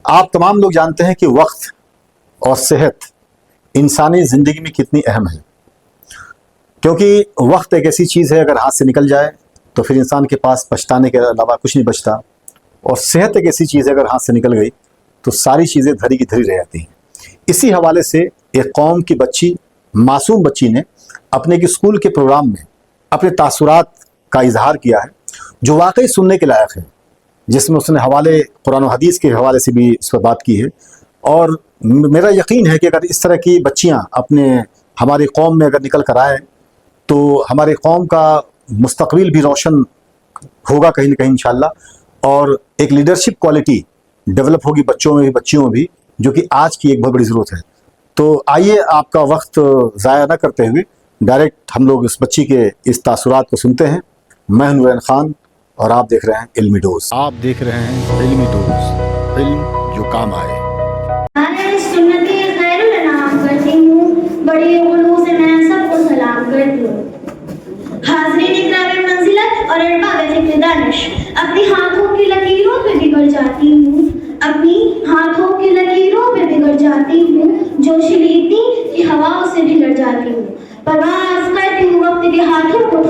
آپ تمام لوگ جانتے ہیں کہ وقت اور صحت انسانی زندگی میں کتنی اہم ہے، کیونکہ وقت ایک ایسی چیز ہے اگر ہاتھ سے نکل جائے تو پھر انسان کے پاس پچھتانے کے علاوہ کچھ نہیں بچتا، اور صحت ایک ایسی چیز ہے اگر ہاتھ سے نکل گئی تو ساری چیزیں دھری کی دھری رہ جاتی ہیں۔ اسی حوالے سے ایک قوم کی بچی، معصوم بچی نے اپنے ایک اسکول کے پروگرام میں اپنے تاثرات کا اظہار کیا ہے جو واقعی سننے کے لائق ہے، جس میں اس نے حوالے قرآن و حدیث کے حوالے سے بھی اس پر بات کی ہے۔ اور میرا یقین ہے کہ اگر اس طرح کی بچیاں ہماری قوم میں اگر نکل کر آئے تو ہماری قوم کا مستقبل بھی روشن ہوگا کہیں نہ کہیں انشاءاللہ، اور ایک لیڈرشپ کوالٹی ڈیولپ ہوگی بچوں میں بھی بچیوں میں بھی، جو کہ آج کی ایک بہت بڑی ضرورت ہے۔ تو آئیے آپ کا وقت ضائع نہ کرتے ہوئے ڈائریکٹ ہم لوگ اس بچی کے اس تاثرات کو سنتے ہیں۔ میں نورین خان اور آپ دیکھ رہے ہیں علمی ڈوز۔ آپ دیکھ رہے ہیں علمی ڈوز، علم جو کام آئے۔ سنتی خیر الانام کرتی ہوں، بڑی خلوص سے میں سب کو سلام کرتی ہوں۔ حاضرین اکرام منزلت اور ارباب ذکر دانش، اپنی ہاتھوں کی لکیروں پہ بگڑ جاتی ہوں، اپنی ہاتھوں کی لکیروں پہ بگڑ جاتی ہوں، جو شلیتی کی ہواؤں سے بھگڑ جاتی ہوں۔ پرواز کرتی ہوں وقت کے ہاتھوں کو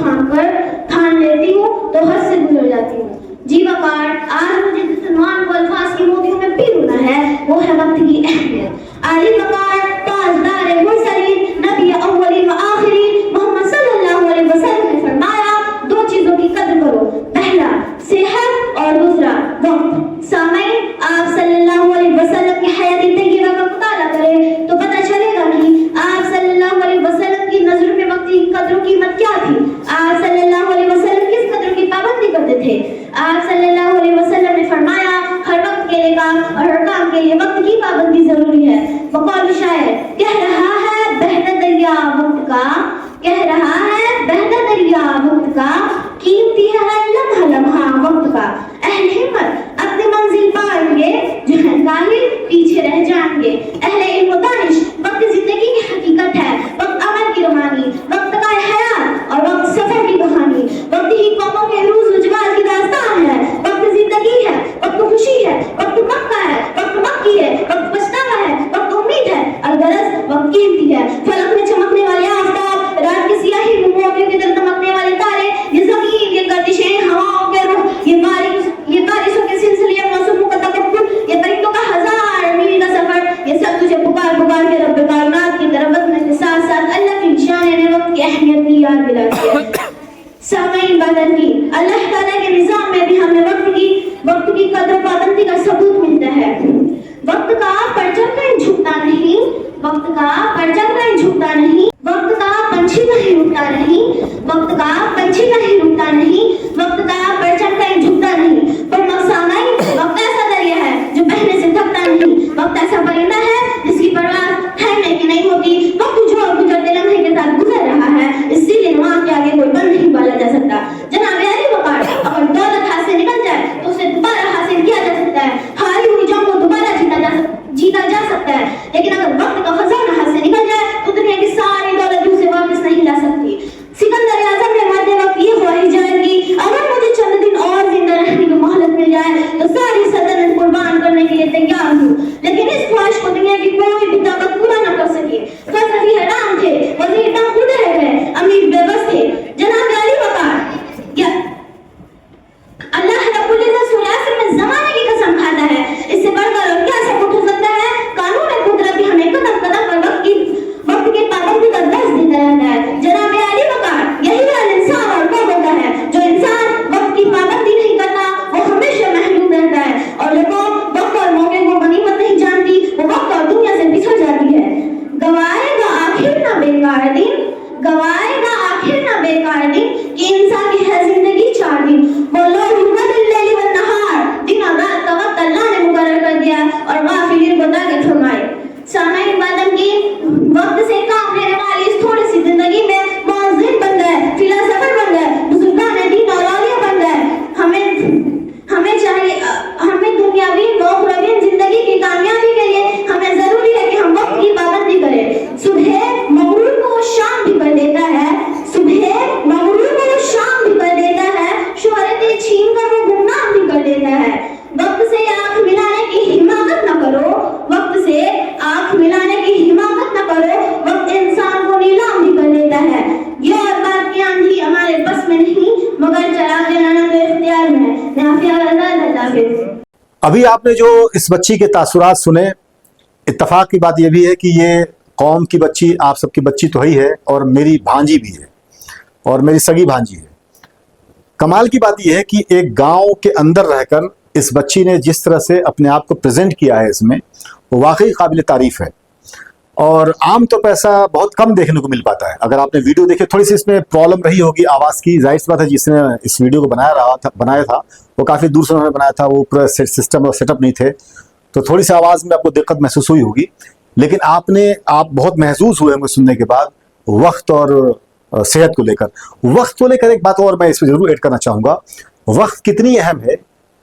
تھام لیتی ہوں تو حد سے گزر جاتی ہوں۔ جی وقار، آج مجھے جس عنوان کو الفاظ کی موتیوں میں پیرونا ہے وہ ہے وقت کی اہمیت۔ عالی وقار، تاجدار مرسلین، نبی اولین و آخرین محمد صلی اللہ علیہ وسلم نے فرمایا، دو چیزوں کی قدر کرو، پہلا صحت اور دوسرا وقت۔ سامعین، آپ صلی اللہ علیہ وسلم کی حیات طیبہ کا مطالعہ کریں تو پتہ چلے گا کہ آپ صلی اللہ علیہ وسلم کی نظر میں وقت کی قدر و قیمت کیا تھی۔ آپ صلی اللہ علیہ وسلم کس قدر کی پابندی کرتے تھے۔ آپ صلی اللہ علیہ وسلم نے فرمایا، ہر وقت کے لیے کام اور ہر کام کے لیے وقت کی پابندی ضروری ہے۔ وقال شاعر، کہہ رہا ہے بہتا دریا وقت کا، کہہ رہا ہے بہتا دریا وقت کا، قیمتی ہے ہر لمحہ لمحہ وقت کا۔ اہل ہمت اپنی منزل پائیں گے، جو ہے کاہل پیچھے رہ جائیں گے۔ اہل علم و دانش، وقت زندگی کی حقیقت ہے، وقت عمل کی روحانی، وقت کا حیات اور وقت سفر کی کہانی، وقت ہی قوموں کے عروج و جوال کی داستان ہے۔ وقت زندگی ہے، وقت خوشی ہے، وقت مکہ ہے، وقت مکی ہے، وقت پچھتاوا ہے، وقت امید ہے، الغرض وقت قیمتی ہے۔ فلک میں چمکنے والے آفتاب، رات کی سیاہی میں موتیوں کی طرح چمکنے والے تارے، یہ زمین، یہ گردشیں ہواؤں کے رخ، یہ بارشوں کے سلسلے موسموں کا تکبر، یہ پرندوں کا ہزار میل کا سفر، یہ سب تجھے پکار پکار کے رب کائنات کی طرف بڑھنے کے ساتھ ساتھ اللہ کی نشانی نے وقت کی اہمیت کی یاد دلاتی ہے۔ سامعین بدن کی اللہ تعالیٰ کے نظام میں بھی ہمیں وقت کی قدر و پابندی کا ثبوت ملتا ہے۔ وقت کا پرچم کہیں جھکتا نہیں، وقت کا پرچم کہیں جھکتا نہیں، وقت کا پنچھی کہیں رکتا نہیں، وقت کا پنچھی کہیں رکتا نہیں، وقت کا پرچم کہیں جھکتا نہیں۔ پر سامعین، وقت ایسا دریا ہے جو بہنے سے تھکتا نہیں، وقت ایسا پرندہ ہے جس کی پرواز ٹھہرنے کی نہیں ہوتی، وقت گزرتے لمحے کے ساتھ گزر رہا ہے، اسی لیے وہاں کے آگے کوئی بند نہیں پالا جا سکتا۔ جناب علی وقار، اگر دولت ہاتھ سے نکل جائے تو اسے دوبارہ حاصل کیا جا سکتا ہے، ہاری ہوئی جنگ کو دوبارہ جیتا جا سکتا ہے، لیکن اگر وقت کا خزانہ ہاتھ سے نکل جائے تو دنیا کی ساری دولت بھی اسے واپس نہیں لا سکتی۔ سکندر اعظم نے مرتے وقت یہ خواہش ظاہر کی، اگر مجھے چند دن اور زندہ رہنے کی مہلت مل جائے تو ساری سلطنت قربان کرنے کے لیے تیار ہوں، لیکن اس خواہش کو دنیا کی کوئی بھی طاقت پورا نہ کر سکی۔ غزنوی حیران تھے، وزیر تنگ خود رہ گئے، امیر بے بس تھے۔ جناب علی وقار، اللہ رب العزت سورہ یاسین میں زمانے کی قسم کھاتا ہے، اس سے بڑھ کر اور کیا سبوت ہو سکتا ہے؟ قانون قدرت بھی ہمیں قدم قدم پر وقت کی پابندی کا درس دیتا رہتا ہے۔ جناب علی وقار، یہی حال انسان اور وہ ہوتا ہے جو انسان وقت کی پابندی نہیں کرتا، وہ ہمیشہ محروم رہتا ہے، اور جو قوم وقت اور موقع کو غنیمت نہیں جانتی وہ وقت اور دنیا سے بچھڑ جاتی ہے۔ گوائے گا آخر نہ بیکار دن، گوائے گا آخر نہ بیکار دن، کہ انسان کی ہے زندگی 4 دن، وہ لوگ اللیل والنہار، دن اور رات کا وقت اللہ نے مقرر کر دیا اور غافلین کو داغ فرمائے۔ سامعین بادم کی وقت سے کام لینے والی اس تھوڑی سی زندگی میں مؤذن بن گئے، فلاسفر بن گئے، بزرگان دین اور اولیاء بن گئے۔ ہمیں چاہیے، ہمیں دنیاوی و اخروی زندگی کی کامیابی کے لیے ہمیں ضروری ہے کہ ہم وقت کی پابندی کریں۔ صبح مغرب کو شام بھی کر دیتا ہے، صبح مغرب کو شام بھی کر دیتا ہے، شہرتیں چھین کر अभी आपने जो इस बच्ची के तासुरात सुने, इत्तफाक की बात यह भी है कि ये कौम की बच्ची, आप सबकी बच्ची तो ही है, और मेरी भांजी भी है, और मेरी सगी भांजी है। कमाल की बात यह है कि एक गांव के अंदर रहकर इस बच्ची ने जिस तरह से अपने आप को प्रेजेंट किया है इसमें, वो वाकई काबिल तारीफ है। और आम तो पैसा बहुत कम देखने को मिल पाता है। अगर आपने वीडियो देखे, थोड़ी सी इसमें प्रॉब्लम रही होगी आवाज़ की, जाहिर सी बात है जिसने इस वीडियो को बनाया था वो काफ़ी दूर से उन्होंने बनाया था, वो पूरा सिस्टम और सेटअप नहीं थे, तो थोड़ी सी आवाज़ में आपको दिक्कत महसूस हुई होगी। लेकिन आप बहुत महसूस हुए होंगे सुनने के बाद वक्त और सेहत को लेकर। वक्त को लेकर एक बात और मैं इस पर ज़रूर ऐड करना चाहूँगा। वक्त कितनी अहम है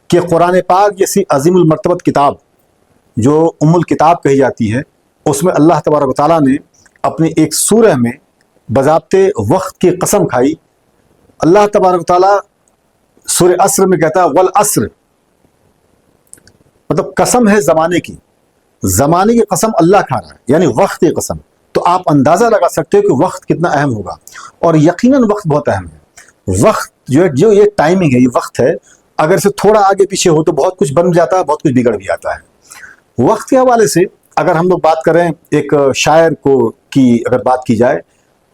कि कुरान पाक जैसी अज़ीमुल मर्तबत किताब जो उम्मुल किताब कही जाती है, उसमें अल्लाह तबारक व तआला ने अपनी एक सूरह में बज़ाब्ते वक्त की कसम खाई। अल्लाह तबारक व तआला सूरह अस्र में कहता है वल अस्र, मतलब कसम है ज़माने की, ज़माने की कसम अल्लाह खा रहा है, यानी वक्त की कसम। तो आप अंदाज़ा लगा सकते हो कि वक्त कितना अहम होगा, और यकीनन वक्त बहुत अहम है। वक्त जो ये टाइमिंग है, ये वक्त है, अगर से थोड़ा आगे पीछे हो तो बहुत कुछ बन जाता है, बहुत कुछ बिगड़ भी जाता है। वक्त के हवाले से अगर हम लोग बात करें, एक शायर की अगर बात की जाए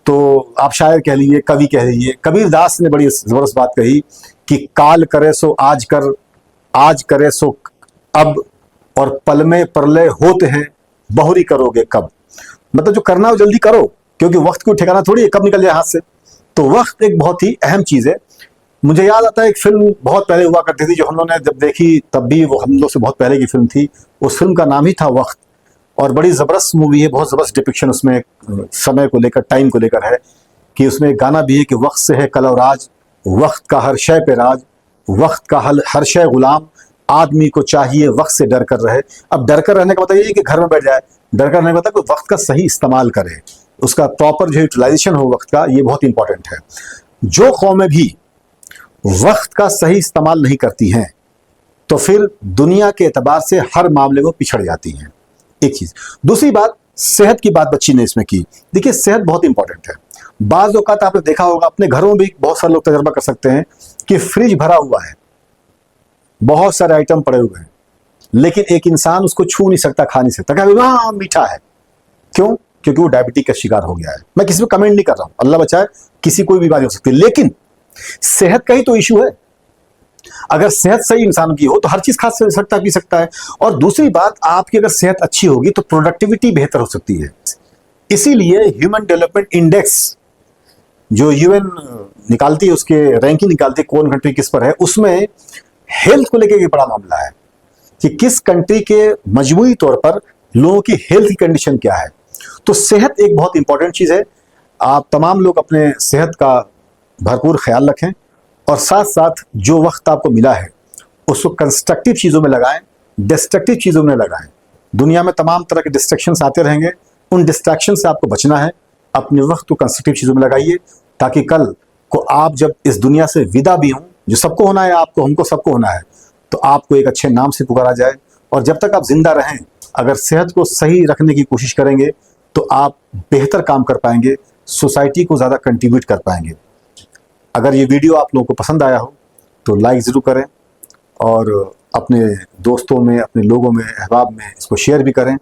तो आप शायर कह लीजिए, कवि कह लीजिए, कबीर दास ने बड़ी ज़बरदस्त बात कही कि काल करे सो आज कर, आज करे सो अब, और पल में परलय होते हैं बहुरी करोगे कब। मतलब जो करना हो जल्दी करो, क्योंकि वक्त को ठिकाना थोड़ी है कब निकल जाए हाथ से। तो वक्त एक बहुत ही अहम चीज़ है। मुझे याद आता है एक फिल्म बहुत पहले हुआ करती थी, जो हम लोगों ने जब देखी तब भी वो हम लोग से बहुत पहले की फिल्म थी। उस फिल्म का नाम ही था वक्त, और बड़ी ज़बरदस्त मूवी है, बहुत ज़बरदस्त डिपिक्शन उसमें समय को लेकर, टाइम को लेकर है। कि उसमें एक गाना भी है कि वक्त से है कल और आज, वक्त का हर शय पे राज, वक्त का हर शय गुलाम, आदमी को चाहिए वक्त से डर कर रहे। अब डर कर रहने का मतलब ये है कि घर में बैठ जाए, डर कर रहने का मतलब कि वक्त का सही इस्तेमाल करे, उसका प्रॉपर जो यूटिलाइजेशन हो वक्त का, ये बहुत इंपॉर्टेंट है। जो कौमें भी वक्त का सही इस्तेमाल नहीं करती हैं तो फिर दुनिया के एतबार से हर मामले में पिछड़ जाती हैं, एक चीज़। दूसरी बात, सेहत की बात बच्ची ने इसमें की। देखिए सेहत बहुत इंपॉर्टेंट है। बाज़ औक़ात आपने देखा होगा, अपने घरों में भी बहुत सारे लोग तजर्बा कर सकते हैं कि फ्रिज भरा हुआ है, बहुत सारे आइटम पड़े हुए हैं, लेकिन एक इंसान उसको छू नहीं सकता, खा नहीं सकता, क्या हाँ मीठा है। क्यों? क्योंकि वो डायबिटीज का शिकार हो गया है। मैं किसी को कमेंट नहीं कर रहा हूँ, अल्लाह बचाए, किसी कोई बीमारी हो सकती है, लेकिन सेहत का ही तो इशू है। अगर सेहत सही इंसान की हो तो हर चीज खा सकता, पी सकता है। और दूसरी बात, आपकी अगर सेहत अच्छी होगी तो प्रोडक्टिविटी बेहतर हो सकती है। इसीलिए ह्यूमन डेवलपमेंट इंडेक्स जो यूएन निकालती है, उसके रैंकिंग निकालती है कौन कंट्री किस पर है, उसमें हेल्थ को लेकर बड़ा मामला है कि किस कंट्री के मजमूई तौर पर लोगों की हेल्थ की कंडीशन क्या है। तो सेहत एक बहुत इंपॉर्टेंट चीज़ है। आप तमाम लोग अपने सेहत का भरपूर ख्याल रखें, और साथ साथ जो वक्त आपको मिला है उसको कंस्ट्रक्टिव चीज़ों में लगाएं, डिस्ट्रक्टिव चीज़ों में लगाएं। दुनिया में तमाम तरह के डिस्ट्रैक्शंस आते रहेंगे, उन डिस्ट्रैक्शन से आपको बचना है। अपने वक्त को कंस्ट्रक्टिव चीज़ों में लगाइए, ताकि कल को आप जब इस दुनिया से विदा भी हों, जो सबको होना है, आपको, हमको, सबको होना है, तो आपको एक अच्छे नाम से पुकारा जाए। और जब तक आप जिंदा रहें, अगर सेहत को सही रखने की कोशिश करेंगे तो आप बेहतर काम कर पाएंगे, सोसाइटी को ज़्यादा कंट्रीब्यूट कर पाएंगे। अगर ये वीडियो आप लोगों को पसंद आया हो तो लाइक ज़रूर करें, और अपने दोस्तों में, अपने लोगों में, अहबाब में इसको शेयर भी करें।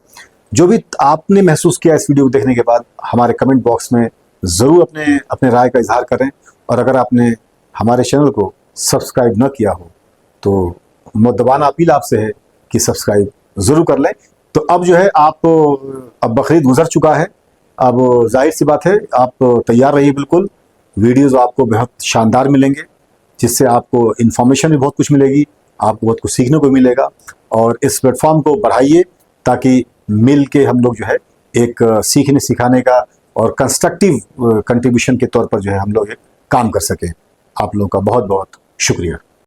जो भी आपने महसूस किया इस वीडियो को देखने के बाद, हमारे कमेंट बॉक्स में ज़रूर अपने राय का इजहार करें। और अगर आपने हमारे चैनल को सब्सक्राइब न किया हो तो मुद्दबाना अपील आपसे है कि सब्सक्राइब ज़रूर कर लें। तो अब जो है अब बकरीद गुजर चुका है, अब जाहिर सी बात है आप तैयार रहिए बिल्कुल। वीडियोज़ आपको बहुत शानदार मिलेंगे, जिससे आपको इन्फॉर्मेशन भी बहुत कुछ मिलेगी, आपको बहुत कुछ सीखने को मिलेगा। और इस प्लेटफॉर्म को बढ़ाइए ताकि मिल के हम लोग जो है एक सीखने सिखाने का और कंस्ट्रक्टिव कंट्रीब्यूशन के तौर पर जो है हम लोग एक काम कर सकें। आप लोगों का बहुत बहुत शुक्रिया।